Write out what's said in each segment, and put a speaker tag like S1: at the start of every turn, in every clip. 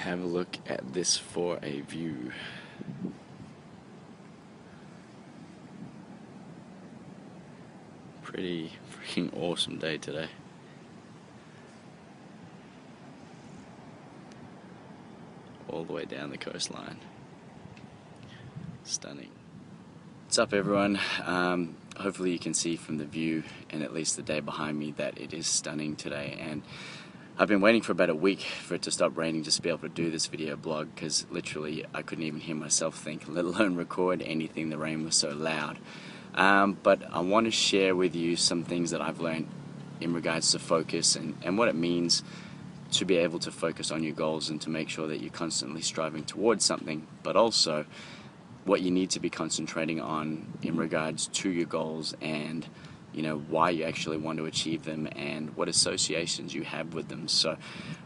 S1: have a look at this for a view. Pretty freaking awesome day today. All the way down the coastline. Stunning. What's up, everyone? Hopefully you can see from the view and at least the day behind me that it is stunning today, and I've been waiting for about a week for it to stop raining just to be able to do this video blog, because literally I couldn't even hear myself think, let alone record anything. The rain was so loud. But I want to share with you some things that I've learned in regards to focus and what it means to be able to focus on your goals and to make sure that you're constantly striving towards something, but also what you need to be concentrating on in regards to your goals, and why you actually want to achieve them and what associations you have with them. So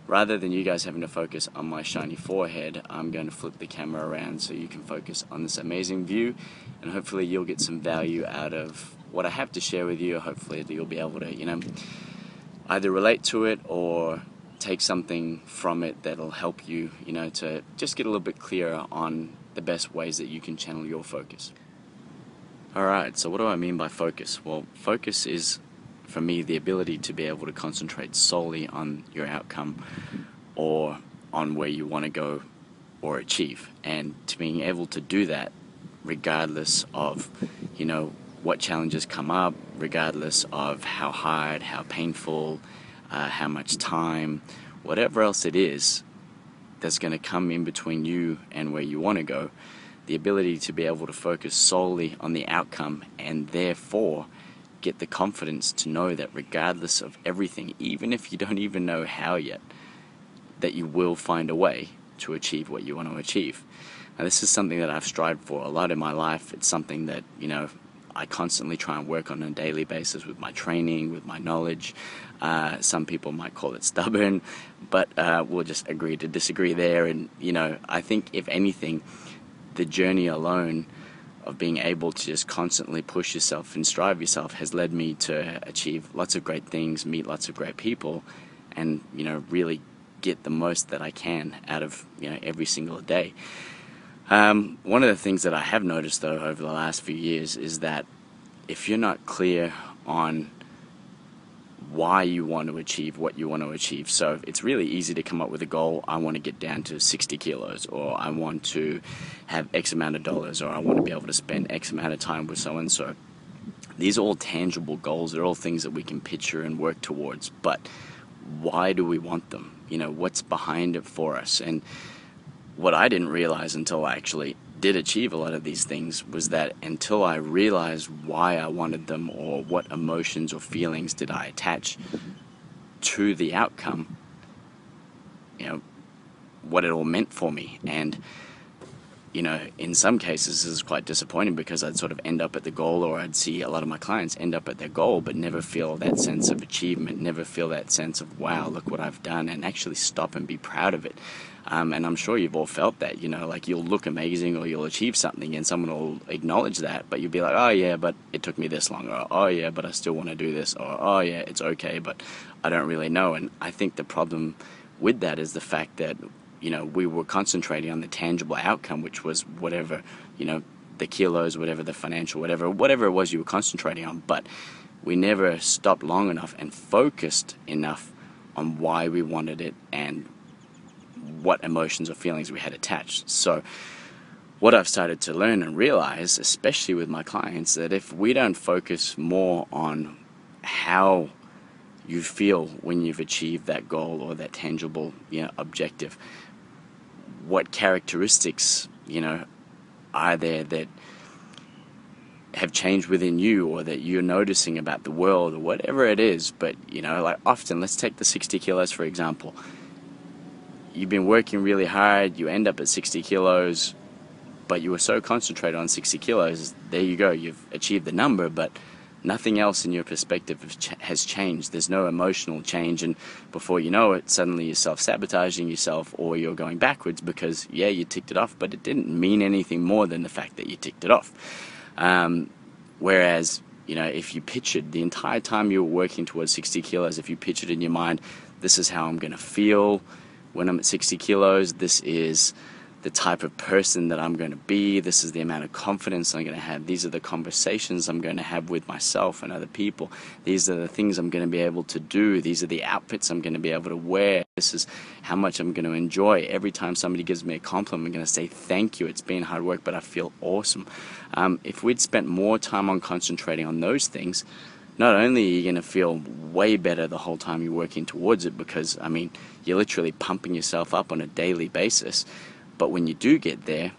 S1: rather than you guys having to focus on my shiny forehead, I'm going to flip the camera around so you can focus on this amazing view, and hopefully you'll get some value out of what I have to share with you. Hopefully you'll be able to either relate to it or take something from it that'll help you to just get a little bit clearer on the best ways that you can channel your focus. Alright, so what do I mean by focus? Well, focus is, for me, the ability to be able to concentrate solely on your outcome or on where you want to go or achieve, and to being able to do that regardless of what challenges come up, regardless of how hard, how painful, how much time, whatever else it is that's going to come in between you and where you want to go. The ability to be able to focus solely on the outcome, and therefore get the confidence to know that regardless of everything, even if you don't even know how yet, that you will find a way to achieve what you want to achieve. Now, this is something that I've strived for a lot in my life. It's something that I constantly try and work on a daily basis with my training, with my knowledge. Some people might call it stubborn, but we'll just agree to disagree there. And I think if anything, the journey alone of being able to just constantly push yourself and strive yourself has led me to achieve lots of great things, meet lots of great people, and really get the most that I can out of every single day. One of the things that I have noticed though over the last few years is that if you're not clear on why you want to achieve what you want to achieve, so it's really easy to come up with a goal. I want to get down to 60 kilos, or I want to have X amount of dollars, or I want to be able to spend X amount of time with so and so. These are all tangible goals. They're all things that we can picture and work towards, but why do we want them? What's behind it for us? And what I didn't realize until I actually did achieve a lot of these things was that until I realized why I wanted them, or what emotions or feelings did I attach to the outcome, what it all meant for me. And in some cases this is quite disappointing, because I'd sort of end up at the goal, or I'd see a lot of my clients end up at their goal but never feel that sense of achievement, never feel that sense of, wow, look what I've done, and actually stop and be proud of it. And I'm sure you've all felt that, like you'll look amazing or you'll achieve something and someone will acknowledge that, but you'll be like, oh yeah, but it took me this long, or oh yeah, but I still want to do this, or oh yeah, it's okay, but I don't really know. And I think the problem with that is the fact that we were concentrating on the tangible outcome, which was whatever, the kilos, whatever the financial, whatever it was you were concentrating on, but we never stopped long enough and focused enough on why we wanted it and what emotions or feelings we had attached. So what I've started to learn and realize, especially with my clients, that if we don't focus more on how you feel when you've achieved that goal or that tangible objective, what characteristics are there that have changed within you, or that you're noticing about the world, or whatever it is. But like often, let's take the 60 kilos for example. You've been working really hard, you end up at 60 kilos, but you were so concentrated on 60 kilos, there you go, you've achieved the number, but nothing else in your perspective has changed. There's no emotional change, and before you know it, suddenly you're self-sabotaging yourself, or you're going backwards because, yeah, you ticked it off, but it didn't mean anything more than the fact that you ticked it off. Whereas, if you pictured the entire time you were working towards 60 kilos, if you pictured in your mind, this is how I'm going to feel when I'm at 60 kilos, this is the type of person that I'm going to be. This is the amount of confidence I'm going to have. These are the conversations I'm going to have with myself and other people. These are the things I'm going to be able to do. These are the outfits I'm going to be able to wear. This is how much I'm going to enjoy. Every time somebody gives me a compliment, I'm going to say thank you. It's been hard work, but I feel awesome. If we'd spent more time on concentrating on those things, not only are you going to feel way better the whole time you're working towards it, because, I mean, you're literally pumping yourself up on a daily basis, but when you do get there,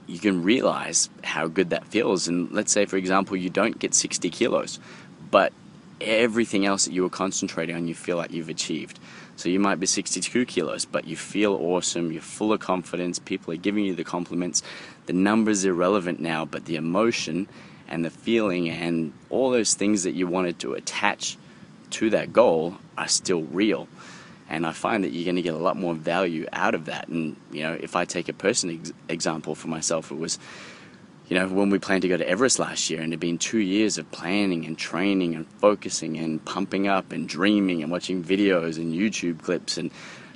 S1: you can realize how good that feels. And let's say, for example, you don't get 60 kilos, but everything else that you were concentrating on, you feel like you've achieved. So you might be 62 kilos, but you feel awesome, you're full of confidence, people are giving you the compliments. The number's irrelevant now, but the emotion and the feeling and all those things that you wanted to attach to that goal are still real. And I find that you're going to get a lot more value out of that. And, you know, if I take a personal example for myself, it was, you know, when we planned to go to Everest last year, and it had been 2 years of planning and training and focusing and pumping up and dreaming and watching videos and YouTube clips and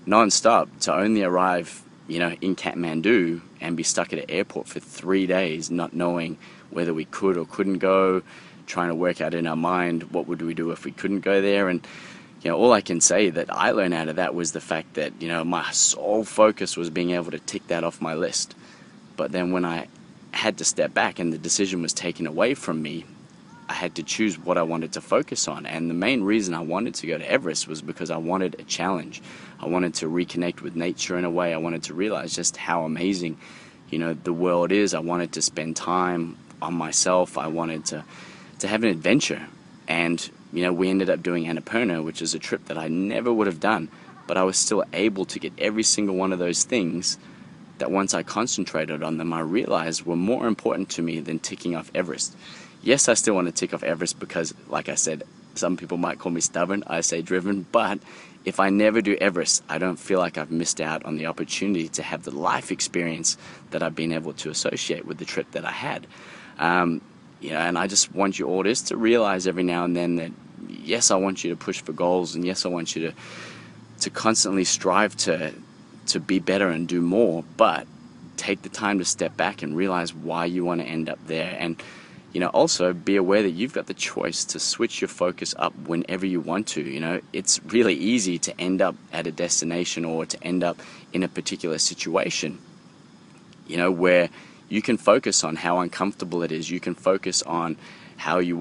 S1: non-stop, to only arrive, you know, in Kathmandu and be stuck at an airport for 3 days, not knowing whether we could or couldn't go, trying to work out in our mind what would we do if we couldn't go there. And you know, all I can say that I learned out of that was the fact that, you know, my sole focus was being able to tick that off my list. But then when I had to step back and the decision was taken away from me, I had to choose what I wanted to focus on. And the main reason I wanted to go to Everest was because I wanted a challenge. I wanted to reconnect with nature in a way. I wanted to realize just how amazing, you know, the world is. I wanted to spend time on myself. I wanted to have an adventure. And you know, we ended up doing Annapurna, which is a trip that I never would have done, but I was still able to get every single one of those things that once I concentrated on them, I realized were more important to me than ticking off Everest. Yes, I still want to tick off Everest because, like I said, some people might call me stubborn, I say driven, but if I never do Everest, I don't feel like I've missed out on the opportunity to have the life experience that I've been able to associate with the trip that I had. You know, and I just want you all just to realize every now and then that, yes, I want you to push for goals, and yes, I want you to constantly strive to be better and do more, but take the time to step back and realize why you want to end up there. And, you know, also be aware that you've got the choice to switch your focus up whenever you want to. You know, it's really easy to end up at a destination or to end up in a particular situation, you know, where you can focus on how uncomfortable it is. You can focus on how you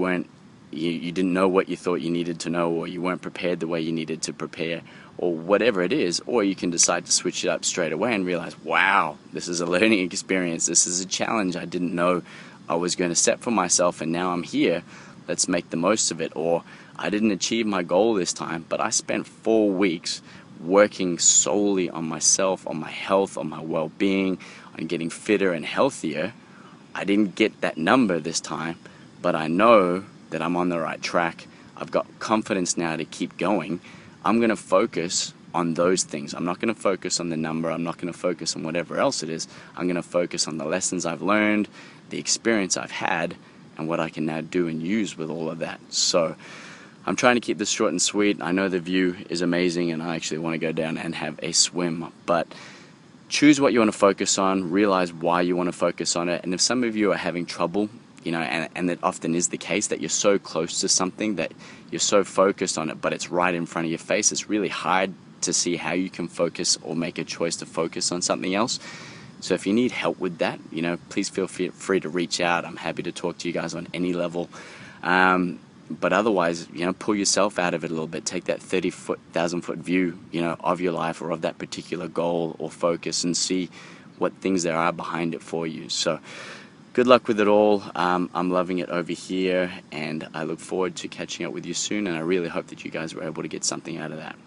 S1: didn't know what you thought you needed to know, or you weren't prepared the way you needed to prepare, or whatever it is. Or you can decide to switch it up straight away and realize, wow, this is a learning experience. This is a challenge I didn't know I was going to set for myself, and now I'm here. Let's make the most of it. Or I didn't achieve my goal this time, but I spent 4 weeks working solely on myself, on my health, on my well-being, on getting fitter and healthier. I didn't get that number this time, but I know that I'm on the right track. I've got confidence now to keep going. I'm going to focus on those things. I'm not going to focus on the number. I'm not going to focus on whatever else it is. I'm going to focus on the lessons I've learned, the experience I've had, and what I can now do and use with all of that. So I'm trying to keep this short and sweet. I know the view is amazing and I actually want to go down and have a swim, but choose what you want to focus on, realize why you want to focus on it. And if some of you are having trouble, you know, and it often is the case that you're so close to something that you're so focused on it, but it's right in front of your face, it's really hard to see how you can focus or make a choice to focus on something else. So if you need help with that, you know, please feel free to reach out. I'm happy to talk to you guys on any level. But otherwise, you know, pull yourself out of it a little bit. Take that 30,000-foot view, you know, of your life or of that particular goal or focus, and see what things there are behind it for you. So good luck with it all. I'm loving it over here, and I look forward to catching up with you soon, and I really hope that you guys were able to get something out of that.